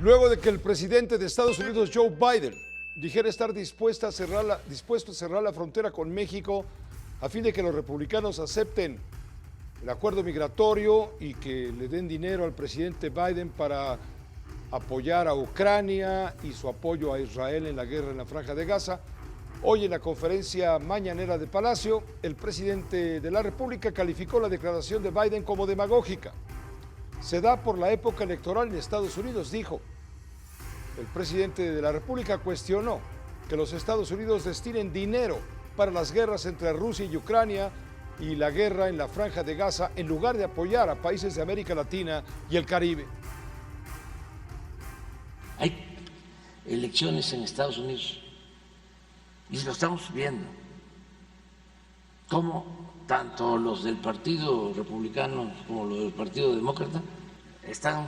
Luego de que el presidente de Estados Unidos, Joe Biden, dijera estar dispuesto a cerrar la frontera con México a fin de que los republicanos acepten el acuerdo migratorio y que le den dinero al presidente Biden para apoyar a Ucrania y su apoyo a Israel en la guerra en la Franja de Gaza, hoy en la conferencia mañanera de Palacio, el presidente de la República calificó la declaración de Biden como demagógica. Se da por la época electoral en Estados Unidos, dijo. El presidente de la República cuestionó que los Estados Unidos destinen dinero para las guerras entre Rusia y Ucrania y la guerra en la Franja de Gaza en lugar de apoyar a países de América Latina y el Caribe. Hay elecciones en Estados Unidos y lo estamos viendo, cómo tanto los del Partido Republicano como los del Partido Demócrata están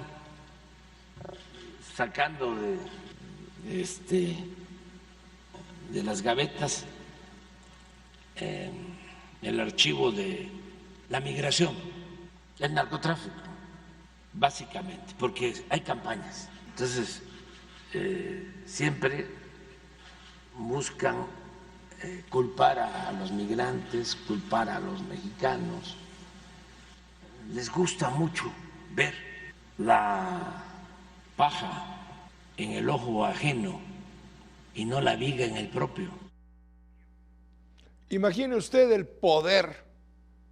sacando de las gavetas el archivo de la migración, el narcotráfico, básicamente, porque hay campañas. Entonces, siempre buscan culpar a los migrantes, culpar a los mexicanos. Les gusta mucho ver la paja en el ojo ajeno y no la viga en el propio. Imagine usted el poder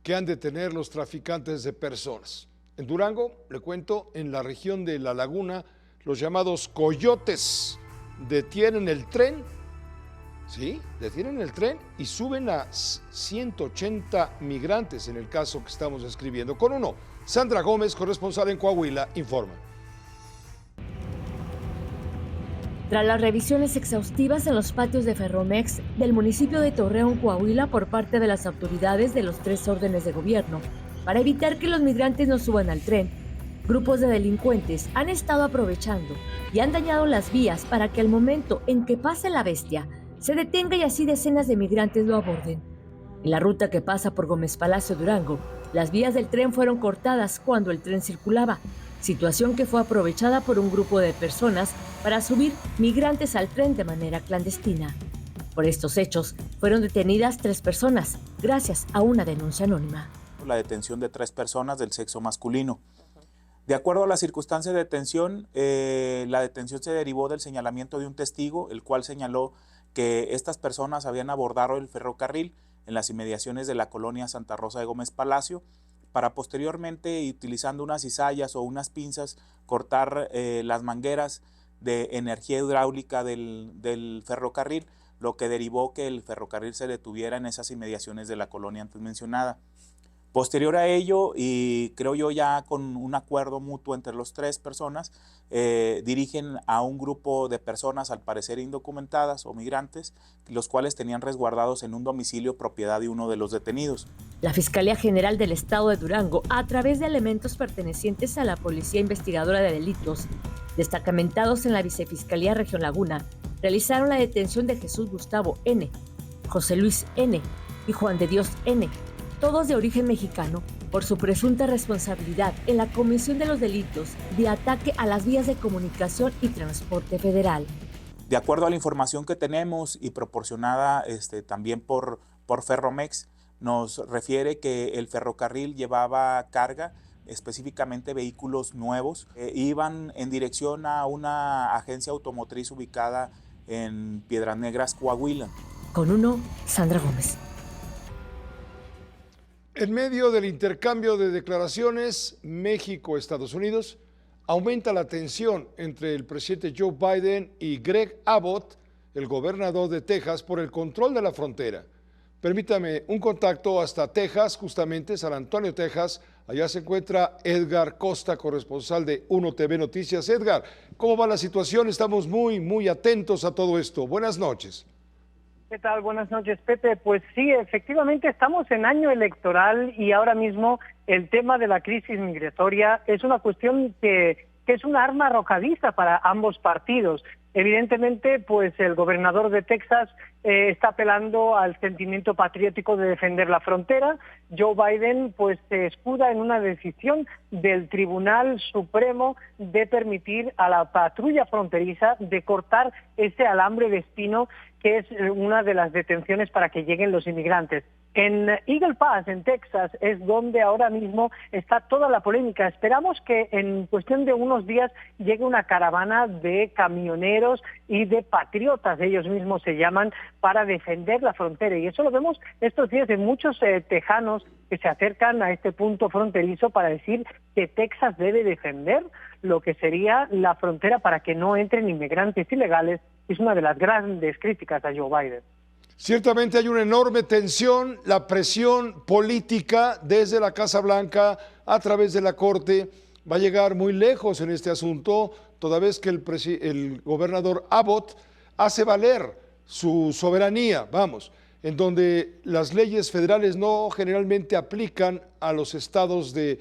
que han de tener los traficantes de personas. En Durango, le cuento, en la región de La Laguna, los llamados coyotes detienen el tren, ¿sí? Detienen el tren y suben a 180 migrantes en el caso que estamos escribiendo. Con uno, Sandra Gómez, corresponsal en Coahuila, informa. Tras las revisiones exhaustivas en los patios de Ferromex del municipio de Torreón, Coahuila, por parte de las autoridades de los 3 órdenes de gobierno, para evitar que los migrantes no suban al tren, grupos de delincuentes han estado aprovechando y han dañado las vías para que al momento en que pase la bestia, se detenga y así decenas de migrantes lo aborden. En la ruta que pasa por Gómez Palacio, Durango, las vías del tren fueron cortadas cuando el tren circulaba, situación que fue aprovechada por un grupo de personas para subir migrantes al tren de manera clandestina. Por estos hechos, fueron detenidas 3 personas, gracias a una denuncia anónima. La detención de 3 personas del sexo masculino. De acuerdo a las circunstancias de detención, la detención se derivó del señalamiento de un testigo, el cual señaló que estas personas habían abordado el ferrocarril en las inmediaciones de la colonia Santa Rosa de Gómez Palacio, para posteriormente, utilizando unas cizallas o unas pinzas, cortar las mangueras de energía hidráulica del ferrocarril, lo que derivó que el ferrocarril se detuviera en esas inmediaciones de la colonia antes mencionada. Posterior a ello, y creo yo ya con un acuerdo mutuo entre los 3 personas, dirigen a un grupo de personas al parecer indocumentadas o migrantes, los cuales tenían resguardados en un domicilio propiedad de uno de los detenidos. La Fiscalía General del Estado de Durango, a través de elementos pertenecientes a la Policía Investigadora de Delitos, destacamentados en la Vicefiscalía Región Laguna, realizaron la detención de Jesús Gustavo N., José Luis N. y Juan de Dios N., todos de origen mexicano, por su presunta responsabilidad en la comisión de los delitos de ataque a las vías de comunicación y transporte federal. De acuerdo a la información que tenemos y proporcionada también por Ferromex, nos refiere que el ferrocarril llevaba carga, específicamente vehículos nuevos, iban en dirección a una agencia automotriz ubicada en Piedras Negras, Coahuila. Con uno, Sandra Gómez. En medio del intercambio de declaraciones México-Estados Unidos, aumenta la tensión entre el presidente Joe Biden y Greg Abbott, el gobernador de Texas, por el control de la frontera. Permítame un contacto hasta Texas, justamente San Antonio, Texas. Allá se encuentra Edgar Costa, corresponsal de 1TV Noticias. Edgar, ¿cómo va la situación? Estamos muy atentos a todo esto. Buenas noches. ¿Qué tal? Buenas noches, Pepe. Pues sí, efectivamente estamos en año electoral y ahora mismo el tema de la crisis migratoria es una cuestión que es una arma arrojadiza para ambos partidos. Evidentemente, pues el gobernador de Texas está apelando al sentimiento patriótico de defender la frontera. Joe Biden pues se escuda en una decisión del Tribunal Supremo de permitir a la patrulla fronteriza de cortar ese alambre de espino que es una de las detenciones para que lleguen los inmigrantes. En Eagle Pass, en Texas, es donde ahora mismo está toda la polémica. Esperamos que en cuestión de unos días llegue una caravana de camioneros y de patriotas, ellos mismos se llaman, para defender la frontera. Y eso lo vemos estos días en muchos tejanos que se acercan a este punto fronterizo para decir que Texas debe defender lo que sería la frontera para que no entren inmigrantes ilegales. Es una de las grandes críticas a Joe Biden. Ciertamente hay una enorme tensión, la presión política desde la Casa Blanca a través de la Corte va a llegar muy lejos en este asunto, toda vez que el gobernador Abbott hace valer su soberanía, en donde las leyes federales no generalmente aplican a los estados de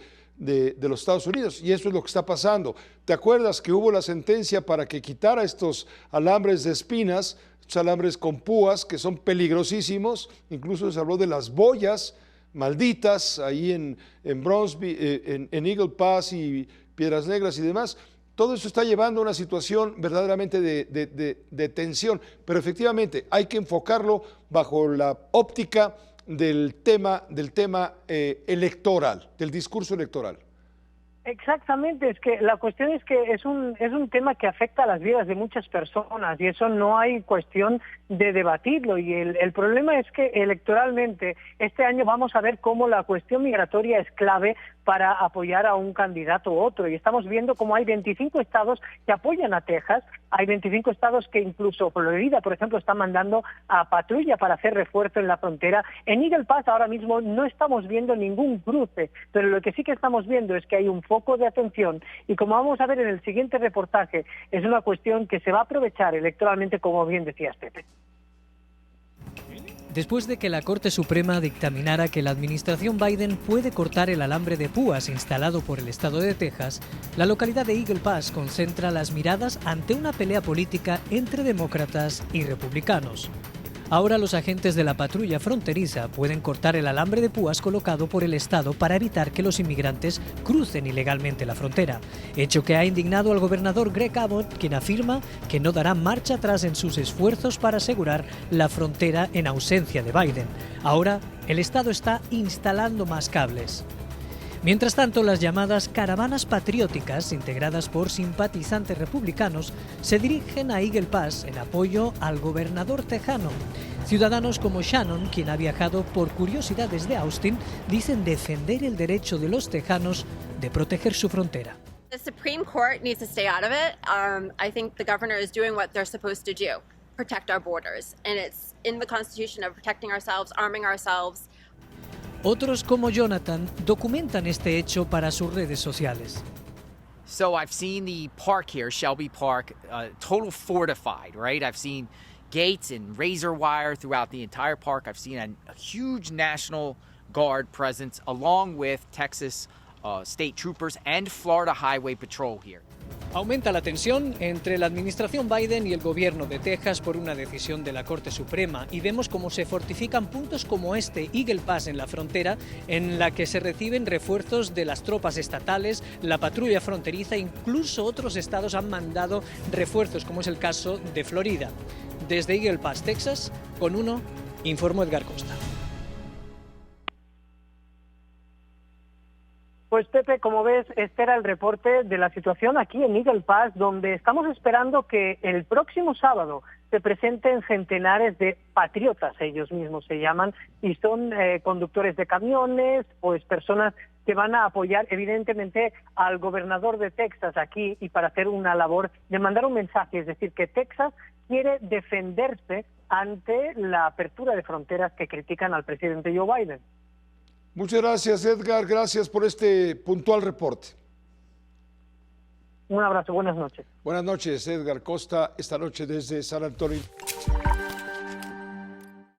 los Estados Unidos, y eso es lo que está pasando. ¿Te acuerdas que hubo la sentencia para que quitara estos alambres de espinas, estos alambres con púas que son peligrosísimos? Incluso se habló de las boyas malditas ahí en Bronzeville, en Eagle Pass y Piedras Negras y demás. Todo eso está llevando a una situación verdaderamente de tensión, pero efectivamente hay que enfocarlo bajo la óptica del tema electoral, del discurso electoral. Exactamente, es que la cuestión es que es un tema que afecta a las vidas de muchas personas y eso no hay cuestión de debatirlo, y el problema es que electoralmente este año vamos a ver cómo la cuestión migratoria es clave para apoyar a un candidato u otro, y estamos viendo cómo hay 25 estados que apoyan a Texas, hay 25 estados que incluso Florida, por ejemplo, está mandando a patrulla para hacer refuerzo en la frontera. En Eagle Pass ahora mismo no estamos viendo ningún cruce, pero lo que sí que estamos viendo es que hay un foco de atención, y como vamos a ver en el siguiente reportaje, es una cuestión que se va a aprovechar electoralmente, como bien decías, Pepe. Después de que la Corte Suprema dictaminara que la administración Biden puede cortar el alambre de púas instalado por el estado de Texas, la localidad de Eagle Pass concentra las miradas ante una pelea política entre demócratas y republicanos. Ahora los agentes de la patrulla fronteriza pueden cortar el alambre de púas colocado por el Estado para evitar que los inmigrantes crucen ilegalmente la frontera, hecho que ha indignado al gobernador Greg Abbott, quien afirma que no dará marcha atrás en sus esfuerzos para asegurar la frontera en ausencia de Biden. Ahora, el Estado está instalando más cables. Mientras tanto, las llamadas caravanas patrióticas, integradas por simpatizantes republicanos, se dirigen a Eagle Pass en apoyo al gobernador tejano. Ciudadanos como Shannon, quien ha viajado por curiosidades de Austin, dicen defender el derecho de los tejanos de proteger su frontera. The Supreme Court needs to stay out of it. I think the governor is doing what they're supposed to do, protect our borders. And it's in the Constitution of protecting ourselves, arming ourselves. Otros, como Jonathan, documentan este hecho para sus redes sociales. So I've seen the park here, Shelby Park, total fortified, right? I've seen gates and razor wire throughout the entire park. I've seen a huge National Guard presence along with Texas state troopers and Florida Highway Patrol here. Aumenta la tensión entre la administración Biden y el gobierno de Texas por una decisión de la Corte Suprema, y vemos cómo se fortifican puntos como este Eagle Pass en la frontera, en la que se reciben refuerzos de las tropas estatales, la patrulla fronteriza, incluso otros estados han mandado refuerzos, como es el caso de Florida. Desde Eagle Pass, Texas, con uno, informó Edgar Costa. Pues Pepe, como ves, este era el reporte de la situación aquí en Eagle Pass, donde estamos esperando que el próximo sábado se presenten centenares de patriotas, ellos mismos se llaman, y son conductores de camiones, pues personas que van a apoyar evidentemente al gobernador de Texas aquí, y para hacer una labor de mandar un mensaje, es decir, que Texas quiere defenderse ante la apertura de fronteras que critican al presidente Joe Biden. Muchas gracias, Edgar, gracias por este puntual reporte. Un abrazo, buenas noches. Buenas noches, Edgar Costa, esta noche desde San Antonio.